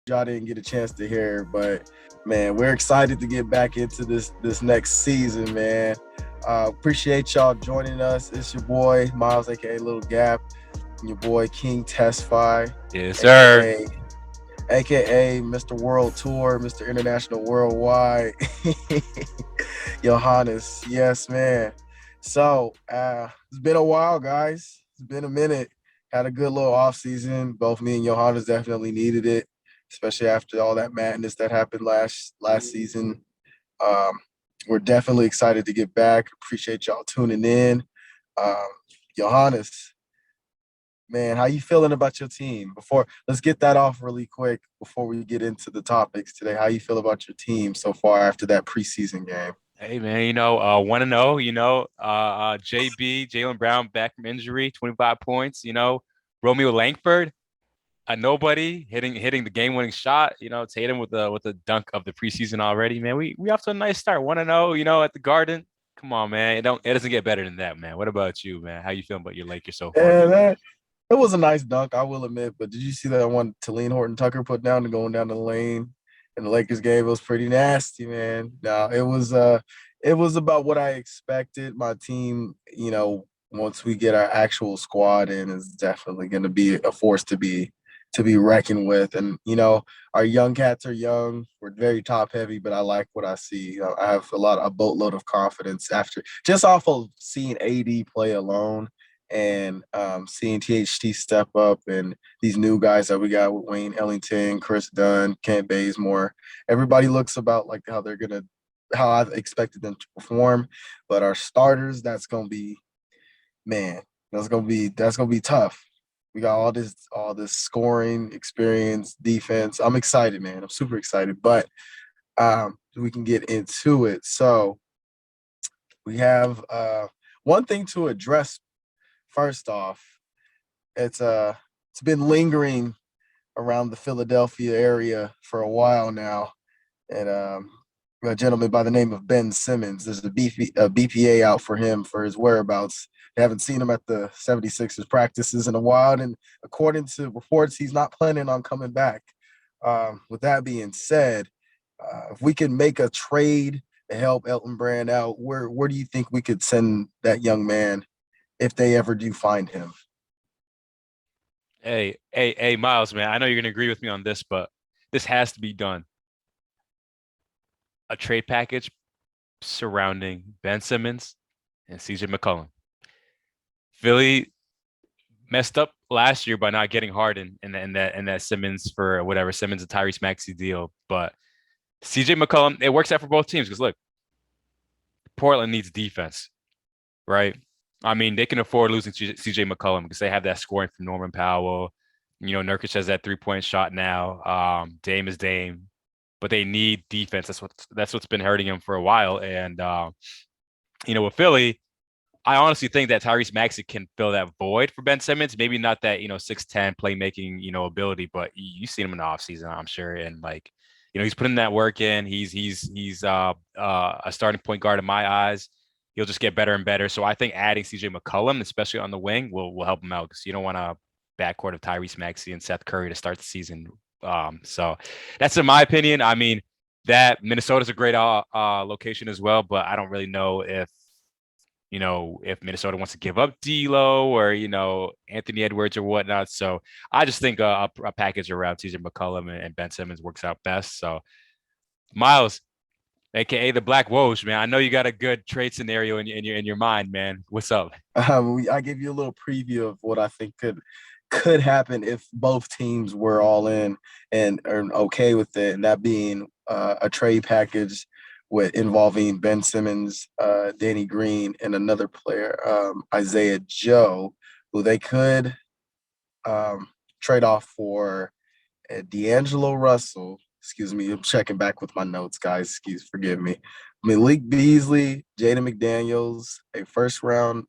y'all didn't get a chance to hear, but man, we're excited to get back into this next season, man. Appreciate y'all joining us. It's your boy Myles, aka Little Gap, and your boy King Tesfai, Yes, sir. aka Mr. World Tour, Mr. International Worldwide, Yohannes. Yes, man. So it's been a while, guys. It's been a minute. Had a good little off season. Both me and Johannes definitely needed it, especially after all that madness that happened last season. Um, we're definitely excited to get back. Appreciate y'all tuning in. Um, Johannes, man, how you feeling about your team? Before let's get that off really quick before we get into the topics today. How you feel about your team so far after that preseason game? Hey man, 1-0, JB, Jalen Brown back from injury, 25 points, Romeo Langford, a nobody hitting the game-winning shot, Tatum with the dunk of the preseason already, man. We off to a nice start, 1-0, at the Garden. Come on, man. It doesn't get better than that, man. What about you, man? How you feeling about your Lakers so far? And that it was a nice dunk, I will admit. But did you see that one Talene Horton Tucker put down and going down the lane in the Lakers game? It was pretty nasty, man. No, it was about what I expected. My team, once we get our actual squad in, is definitely going to be a force to be reckoned with. And our young cats are young. We're very top heavy, but I like what I see. I have a boatload of confidence after just off of seeing AD play alone and seeing THT step up and these new guys that we got with Wayne Ellington, Chris Dunn, Kent Bazemore. Everybody looks about like how I've expected them to perform, but our starters, man, that's gonna be tough. We got all this scoring experience, defense. I'm excited, man. I'm super excited, but we can get into it. So we have one thing to address first off. It's been lingering around the Philadelphia area for a while now, and a gentleman by the name of Ben Simmons. There's a BPA out for him for his whereabouts. They haven't seen him at the 76ers practices in a while, and according to reports, he's not planning on coming back. With that being said, if we can make a trade to help Elton Brand out, where do you think we could send that young man if they ever do find him? Hey, Miles, man. I know you're gonna agree with me on this, but this has to be done. A trade package surrounding Ben Simmons and CJ McCollum. Philly messed up last year by not getting Harden and that Simmons for whatever Simmons and Tyrese Maxey deal. But CJ McCollum, it works out for both teams because look, Portland needs defense, right? I mean, they can afford losing CJ McCollum because they have that scoring from Norman Powell. Nurkic has that 3-point shot now. Dame is Dame, but they need defense. That's what's been hurting him for a while. And with Philly, I honestly think that Tyrese Maxey can fill that void for Ben Simmons. Maybe not that 6'10" playmaking ability, but you've seen him in the offseason, I'm sure, and like he's putting that work in. He's a starting point guard in my eyes. He'll just get better and better. So I think adding CJ McCollum, especially on the wing, will help him out because you don't want a backcourt of Tyrese Maxey and Seth Curry to start the season. So that's in my opinion. I mean, that Minnesota's a great location as well, but I don't really know if Minnesota wants to give up D'Lo or Anthony Edwards or whatnot. So I just think a package around TJ McCollum and Ben Simmons works out best. So Myles, aka the Black Woj, man, I know you got a good trade scenario in your mind, man. What's up? I give you a little preview of what I think could happen if both teams were all in and are okay with it, and that being a trade package with involving Ben Simmons, Danny Green, and another player, Isaiah Joe, who they could um, trade off for D'Angelo Russell. Excuse me, I'm checking back with my notes, guys. Forgive me. Malik Beasley, Jaden McDaniels, a first round,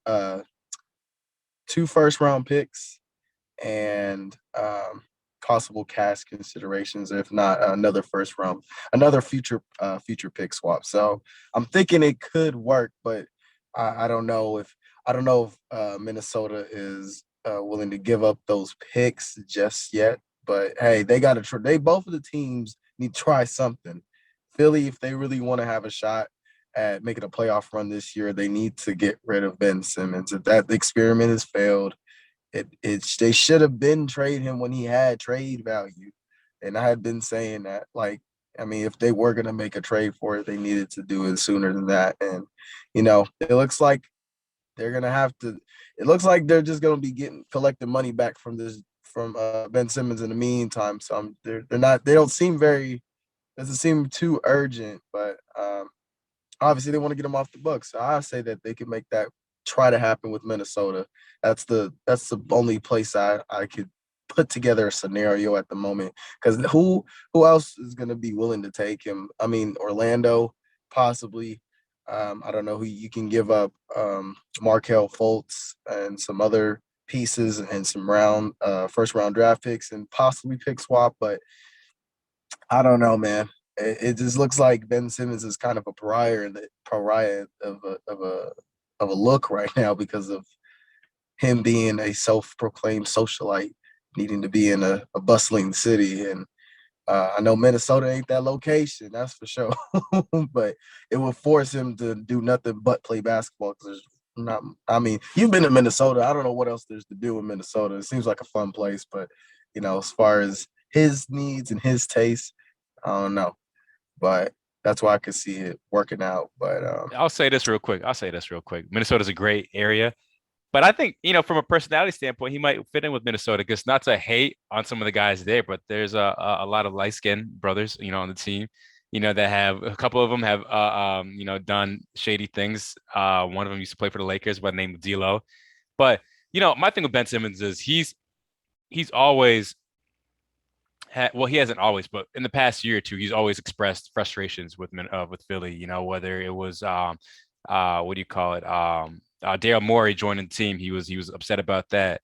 two first round picks, and possible cash considerations, if not another future pick swap. So I'm thinking it could work, but I don't know if Minnesota is willing to give up those picks just yet. But hey, they got to try. They both of the teams need to try something. Philly, if they really want to have a shot at making a playoff run this year, they need to get rid of Ben Simmons. If that experiment has failed, they should have been trade him when he had trade value. And I had been saying that, like, I mean, if they were gonna make a trade for it, they needed to do it sooner than that. And it looks like they're gonna have to. It looks like they're just gonna be getting collecting money back from Ben Simmons in the meantime. So they're not. They don't seem very. Doesn't seem too urgent, but obviously they want to get him off the books. So I say that they could make that try to happen with Minnesota. That's the only place I could put together a scenario at the moment. Because who else is going to be willing to take him? I mean, Orlando possibly. I don't know who you can give up. Markel Fultz and some other pieces and some first round draft picks and possibly pick swap, but I don't know, man. It just looks like Ben Simmons is kind of a pariah of a look right now because of him being a self-proclaimed socialite, needing to be in a bustling city. And I know Minnesota ain't that location, that's for sure. But it will force him to do nothing but play basketball because there's not. I mean, you've been to Minnesota. I don't know what else there's to do in Minnesota. It seems like a fun place, but as far as his needs and his taste, I don't know. But that's why I could see it working out. But I'll say this real quick. Minnesota's a great area. But I think, from a personality standpoint, he might fit in with Minnesota because not to hate on some of the guys there, but there's a lot of light-skinned brothers, on the team, that have a couple of them have, done shady things. One of them used to play for the Lakers by the name of D'Lo. But, my thing with Ben Simmons is he's always well, he hasn't always, but in the past year or two, he's always expressed frustrations with Philly. Whether it was what do you call it? Daryl Morey joining the team, he was upset about that.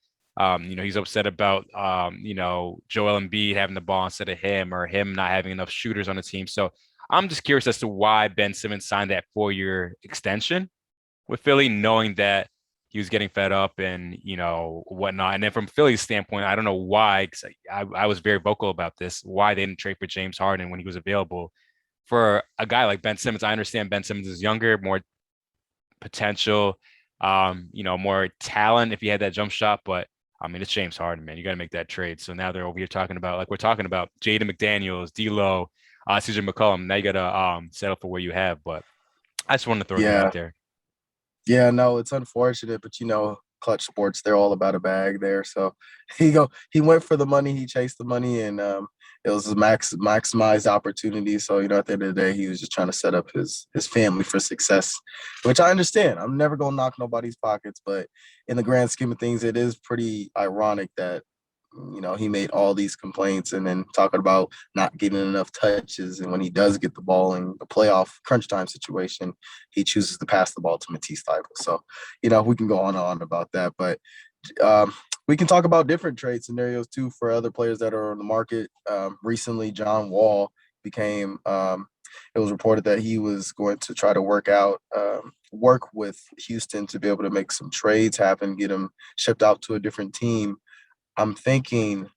He's upset about Joel Embiid having the ball instead of him, or him not having enough shooters on the team. So I'm just curious as to why Ben Simmons signed that 4-year extension with Philly, knowing that he was getting fed up and whatnot. And then from Philly's standpoint, I don't know why, because I was very vocal about this, why they didn't trade for James Harden when he was available for a guy like Ben Simmons. I understand Ben Simmons is younger, more potential, more talent if he had that jump shot, but I mean, it's James Harden, man. You got to make that trade. So now they're over here talking about, like we're talking about, Jaden McDaniels, D'Lo, CJ McCollum. Now you got to settle for where you have. But I just wanted to throw that out yeah, there. yeah, no, it's unfortunate, but Clutch Sports, they're all about a bag there. So he went for the money, he chased the money, and it was a maximized opportunity. So at the end of the day, he was just trying to set up his family for success, which I understand. I'm never gonna knock nobody's pockets, but in the grand scheme of things, it is pretty ironic that he made all these complaints and then talking about not getting enough touches. And when he does get the ball in the playoff crunch time situation, he chooses to pass the ball to Matisse Thybulle. So, we can go on and on about that. But we can talk about different trade scenarios too for other players that are on the market. Recently, John Wall became, it was reported that he was going to try to work with Houston to be able to make some trades happen, get him shipped out to a different team. I'm thinking,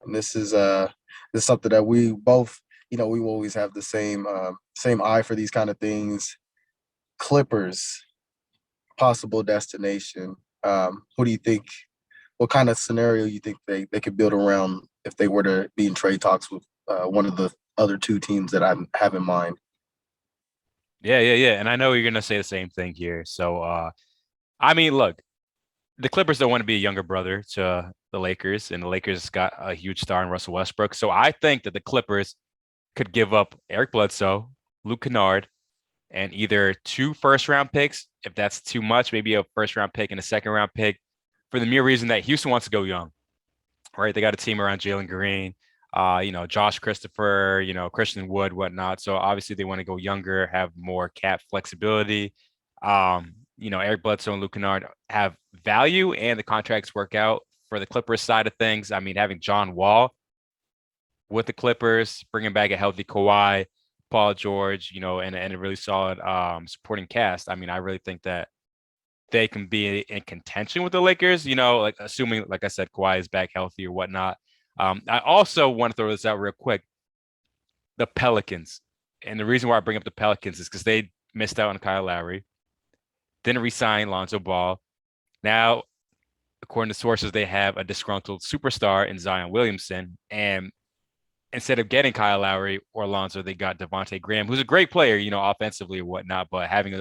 and this is something that we both, we always have the same eye for these kind of things. Clippers, possible destination. Who do you think? What kind of scenario you think they could build around if they were to be in trade talks with one of the other two teams that I have in mind? Yeah. And I know you're gonna say the same thing here. So I mean, look, the Clippers don't want to be a younger brother to the Lakers, and the Lakers got a huge star in Russell Westbrook. So I think that the Clippers could give up Eric Bledsoe, Luke Kennard, and either 2 first-round picks, if that's too much, maybe a first-round pick and a second-round pick, for the mere reason that Houston wants to go young, right? They got a team around Jalen Green, Josh Christopher, Christian Wood, whatnot. So obviously they want to go younger, have more cap flexibility. Eric Bledsoe and Luke Kennard have value, and the contracts work out for the Clippers side of things. I mean, having John Wall with the Clippers, bringing back a healthy Kawhi, Paul George, and a really solid supporting cast. I mean, I really think that they can be in contention with the Lakers, like assuming, like I said, Kawhi is back healthy or whatnot. I also want to throw this out real quick. The Pelicans. And the reason why I bring up the Pelicans is because they missed out on Kyle Lowry, didn't resign Lonzo Ball. Now, according to sources, they have a disgruntled superstar in Zion Williamson. And instead of getting Kyle Lowry or Lonzo, they got Devontae Graham, who's a great player, offensively or whatnot, but having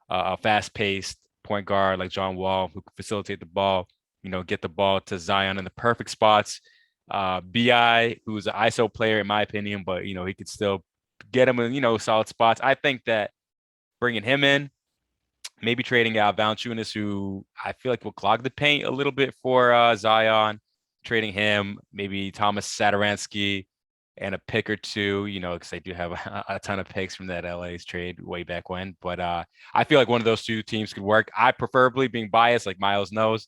a fast-paced point guard like John Wall who can facilitate the ball, get the ball to Zion in the perfect spots. Bi, who's an ISO player in my opinion, but he could still get him in solid spots. I think that bringing him in, maybe trading out Valanciunas, who I feel like will clog the paint a little bit for Zion. Trading him, maybe Thomas Satoransky, and a pick or two, because I do have a ton of picks from that LA's trade way back when. But I feel like one of those two teams could work. I preferably, being biased, like Myles knows,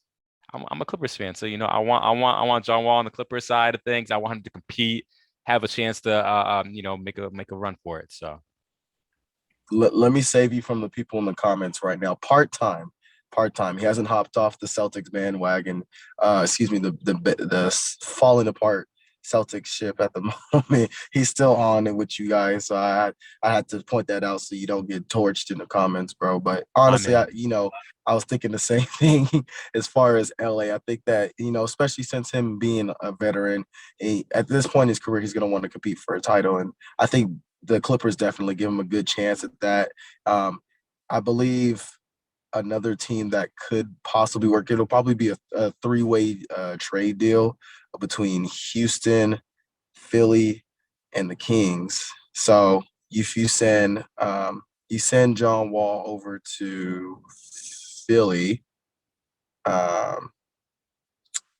I'm a Clippers fan, so I want John Wall on the Clippers side of things. I want him to compete, have a chance to make a run for it. So Let me save you from the people in the comments right now. Part time. He hasn't hopped off the Celtics bandwagon. Excuse me, the falling apart Celtics ship at the moment. He's still on it with you guys. So I had to point that out so you don't get torched in the comments, bro. But I'm honestly, in. I was thinking the same thing as far as LA. I think that, especially since him being a veteran, at this point in his career, he's going to want to compete for a title. And I think the Clippers definitely give him a good chance at that. I believe another team that could possibly work, it'll probably be a three-way trade deal between Houston, Philly, and the Kings. So if you send John Wall over to Philly, um,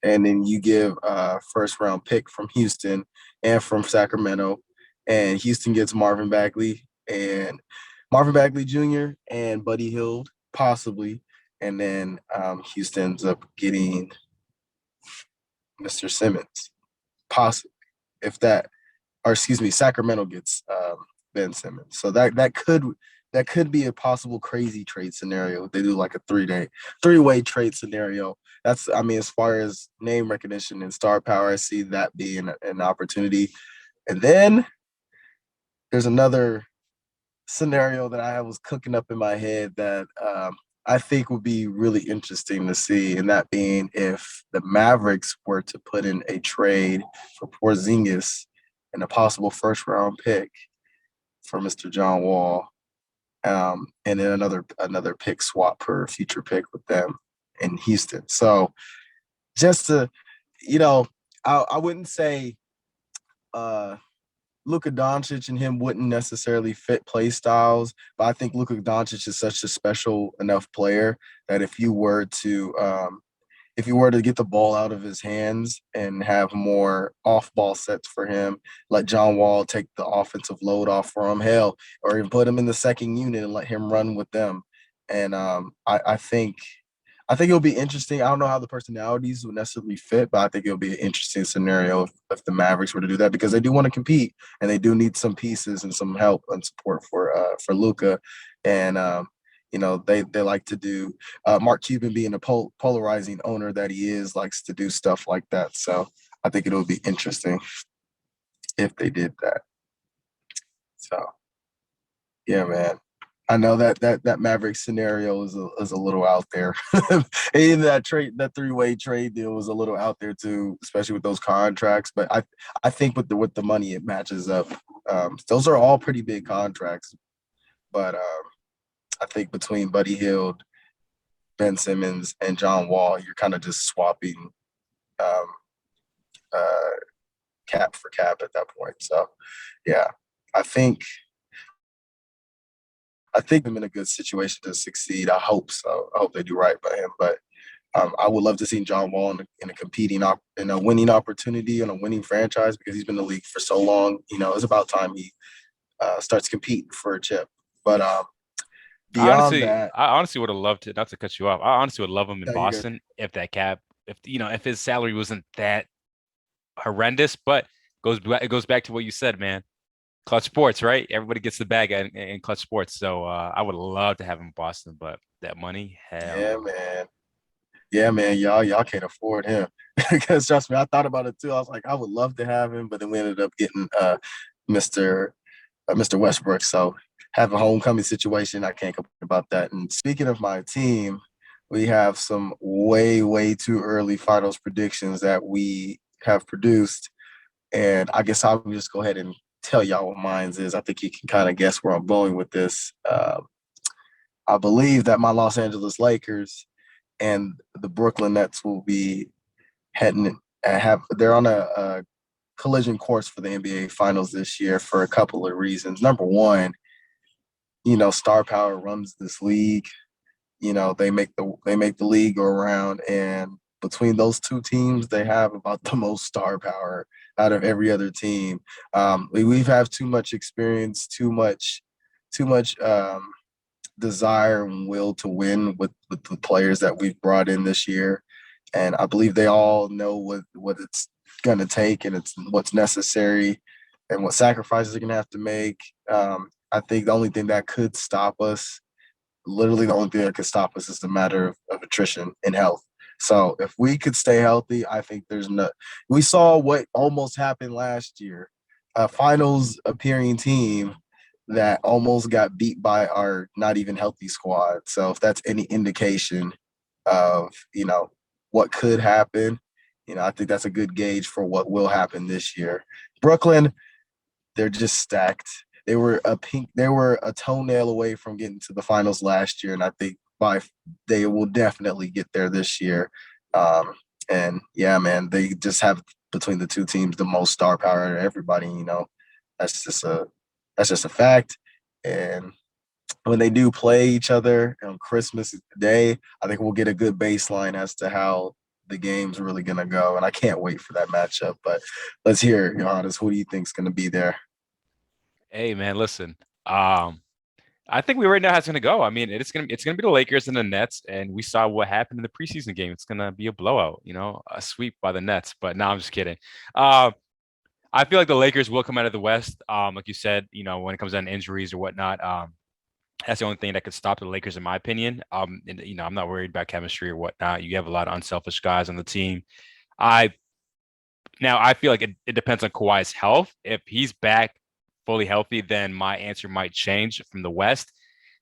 and then you give a first round pick from Houston and from Sacramento, and Houston gets Marvin Bagley Jr. and Buddy Hield possibly, and then Houston ends up getting Mr. Simmons possibly, if that, or excuse me, Sacramento gets Ben Simmons. So that could be a possible crazy trade scenario. If they do like a three-way trade scenario. That's, I mean, as far as name recognition and star power, I see that being an opportunity. And then there's another scenario that I was cooking up in my head that I think would be really interesting to see, and that being if the Mavericks were to put in a trade for Porzingis and a possible first round pick for Mr. John Wall, and then another pick swap per future pick with them in Houston. So just to, you know, I wouldn't say uh, Luka Doncic and him wouldn't necessarily fit play styles, but I think Luka Doncic is such a special enough player that if you were to get the ball out of his hands and have more off ball sets for him, let John Wall take the offensive load off for him, hell, or even put him in the second unit and let him run with them. And I think it'll be interesting. I don't know how the personalities would necessarily fit, but I think it'll be an interesting scenario if the Mavericks were to do that because they do want to compete and they do need some pieces and some help and support for Luca. And they like to do. Mark Cuban, being a polarizing owner that he is, likes to do stuff like that. So I think it'll be interesting if they did that. So yeah, man. I know that Maverick scenario is a little out there. Even that three-way trade deal was a little out there too, especially with those contracts. But I think with the money it matches up. Those are all pretty big contracts. But I think between Buddy Hield, Ben Simmons, and John Wall, you're kind of just swapping um, uh, cap for cap at that point. So yeah, I think I'm in a good situation to succeed. I hope so. I hope they do right by him. But I would love to see John Wall in a winning opportunity in a winning franchise because he's been in the league for so long. It's about time he starts competing for a chip. But beyond that, I honestly would have loved to, not to cut you off. I honestly would love him in no, you're good. Boston if that cap, if his salary wasn't that horrendous. But it goes back to what you said, man. Clutch Sports, right? Everybody gets the bag in Clutch Sports. So I would love to have him in Boston, but that money, hell Yeah, no. man. Yeah, man, y'all can't afford him. Because trust me, I thought about it too. I was like, I would love to have him, but then we ended up getting Mr. Mr. Westbrook. So have a homecoming situation. I can't complain about that. And speaking of my team, we have some way too early finals predictions that we have produced. And I guess I'll just go ahead and tell y'all what mine is. I think you can kind of guess where I'm going with this. I believe that my Los Angeles Lakers and the Brooklyn Nets will be heading have they're on a collision course for the NBA Finals this year for a couple of reasons. Number one, star power runs this league. They make the league go around, and between those two teams, they have about the most star power out of every other team. We've have too much experience, too much desire and will to win with the players that we've brought in this year, and I believe they all know what it's going to take and it's what's necessary and what sacrifices they're going to have to make. I think the only thing that could stop us, literally the only thing that could stop us, is the matter of attrition and health. So if we could stay healthy, I think there's no. We saw what almost happened last year, a finals appearing team that almost got beat by our not even healthy squad. So if that's any indication of what could happen, I think that's a good gauge for what will happen this year. Brooklyn, they're just stacked. They were a toenail away from getting to the finals last year, and I think they will definitely get there this year. Um, and yeah, man, they just have between the two teams the most star power out of everybody. That's just a that's just a fact. And when they do play each other on Christmas Day, I think we'll get a good baseline as to how the game's really gonna go. And I can't wait for that matchup. But let's hear it, Yohannes. Who do you think's gonna be there? Hey man, listen. Um, I think we already know how it's gonna go. I mean, it's gonna be the Lakers and the Nets, and we saw what happened in the preseason game. It's gonna be a blowout, a sweep by the Nets. But no, I'm just kidding. Um, I feel like the Lakers will come out of the West. Like you said, when it comes down to injuries or whatnot, that's the only thing that could stop the Lakers, in my opinion. And, I'm not worried about chemistry or whatnot. You have a lot of unselfish guys on the team. I I feel like it depends on Kawhi's health. If he's back fully healthy, then my answer might change from the West.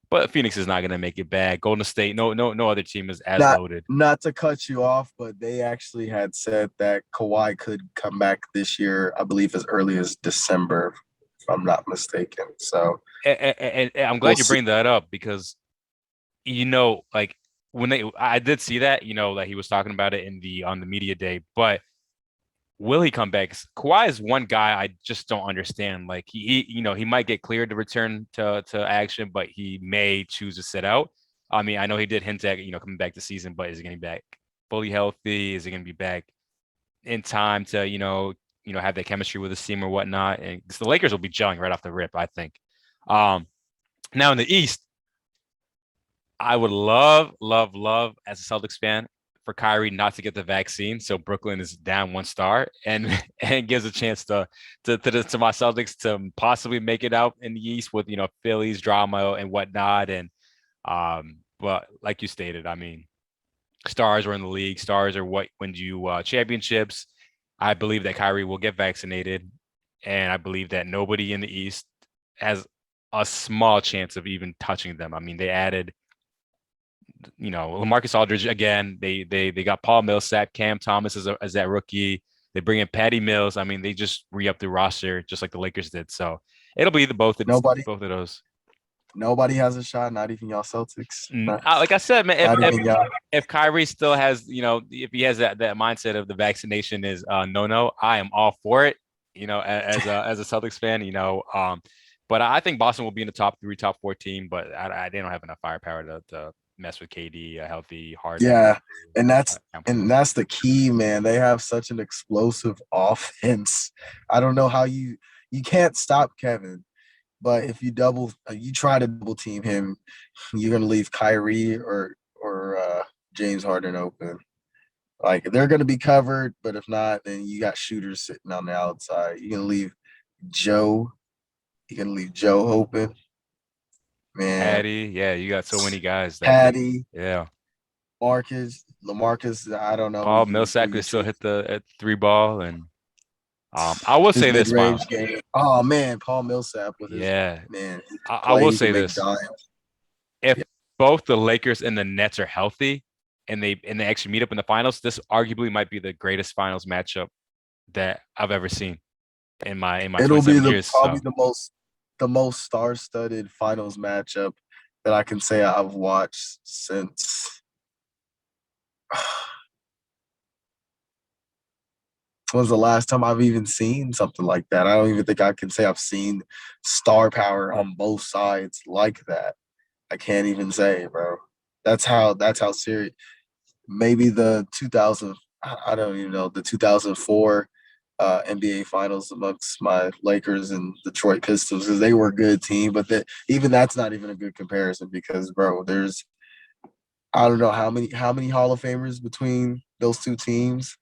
But Phoenix is not going to make it bad. Golden State, no other team is as Not loaded. not to cut you off, but they actually had said that Kawhi could come back this year, I believe as early as December, if I'm not mistaken. So And I'm we'll glad you see. bring that up because like I did see that, that he was talking about it in the on the media day, but will he come back? Kawhi is one guy I just don't understand. Like he might get cleared to return to action, but he may choose to sit out. I mean, I know he did hint at coming back this season, but is he going to be back fully healthy? Is he going to be back in time to have that chemistry with his team or whatnot? And the Lakers will be gelling right off the rip, I think. Um, Now in the East, I would love as a Celtics fan for Kyrie not to get the vaccine, so Brooklyn is down one star and and gives a chance to my Celtics to possibly make it out in the East with Phillies drama and whatnot. And but like you stated, I mean, stars are in the league. Stars are what wins you championships. I believe that Kyrie will get vaccinated, and I believe that nobody in the East has a small chance of even touching them. I mean, they added LaMarcus Aldridge again. They got Paul Millsap, Cam Thomas as that rookie. They bring in Patty Mills. I mean, they just re-up the roster just like the Lakers did. So it'll be the Nobody both of those. nobody has a shot, not even y'all Celtics. Like I said, man, Not even y'all. if Kyrie still has, if he has that mindset of the vaccination is no, I am all for it. As a Celtics fan, but I think Boston will be in the top three, top 14. But they don't have enough firepower to mess with KD, a healthy Harden. Yeah, and that's Campbell. and that's the key, man. They have such an explosive offense. I don't know how you can't stop Kevin, but if you try to double team him, you're gonna leave Kyrie or James Harden open. Like they're gonna be covered, but if not, then you got shooters sitting on the outside. Joe. You're gonna leave Joe open, man. Patty, yeah, you got so many guys that can, Patty. yeah. LaMarcus, I don't know Paul who Millsap you could still choose. hit the at three ball, and I will His say mid this, range Miles. game. Oh man, Paul Millsap with his Yeah, man his I play. will He can say make this: dimes. if Yeah, both the Lakers and the Nets are healthy, and they actually meet up in the finals, this arguably might be the greatest finals matchup that I've ever seen in my it'll be 27 the years. probably So the most star-studded finals matchup that I can say I've watched since. When's the last time I've even seen something like that? I don't even think I can say I've seen star power on both sides like that. I can't even say, bro. That's how serious. Maybe the 2000, I don't even know, the 2004 NBA Finals amongst my Lakers and Detroit Pistons, because they were a good team, but even that's not even a good comparison because, bro, there's I don't know how many Hall of Famers between those two teams.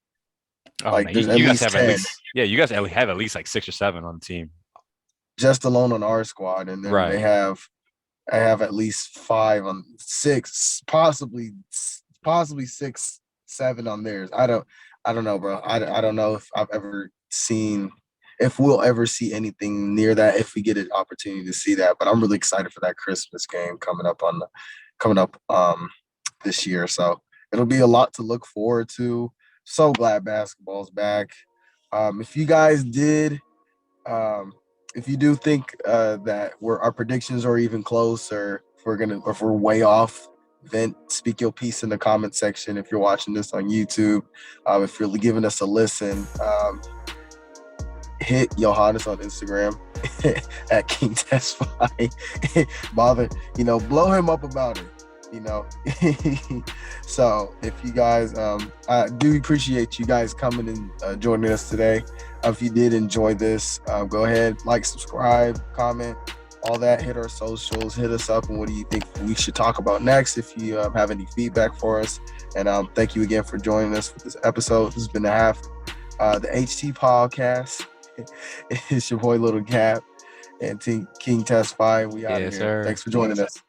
oh Like man, you, there's at you guys least have at 10 least you guys have at least like 6 or 7 on the team. just alone on our squad, and then Right. I have at least 5 on 6, possibly 6, 7 on theirs. I don't know, bro. I don't know if we'll ever see anything near that if we get an opportunity to see that. But I'm really excited for that Christmas game coming up this year. So it'll be a lot to look forward to. So glad basketball's back. If you guys did um, if you do think that our predictions are even close, or if we're way off, then speak your piece in the comment section. If you're watching this on YouTube, if you're giving us a listen, hit Yohannes on Instagram at King Tesfai. Bother, blow him up about it. You know, so if you guys, I do appreciate you guys coming and joining us today. If you did enjoy this, go ahead, like, subscribe, comment, all that. Hit our socials, hit us up, and what do you think we should talk about next? If you have any feedback for us, and thank you again for joining us for this episode. This has been the HT podcast. It's your boy Little Cap and King Tesfai. We out of Yes, here. sir. Thanks for joining us.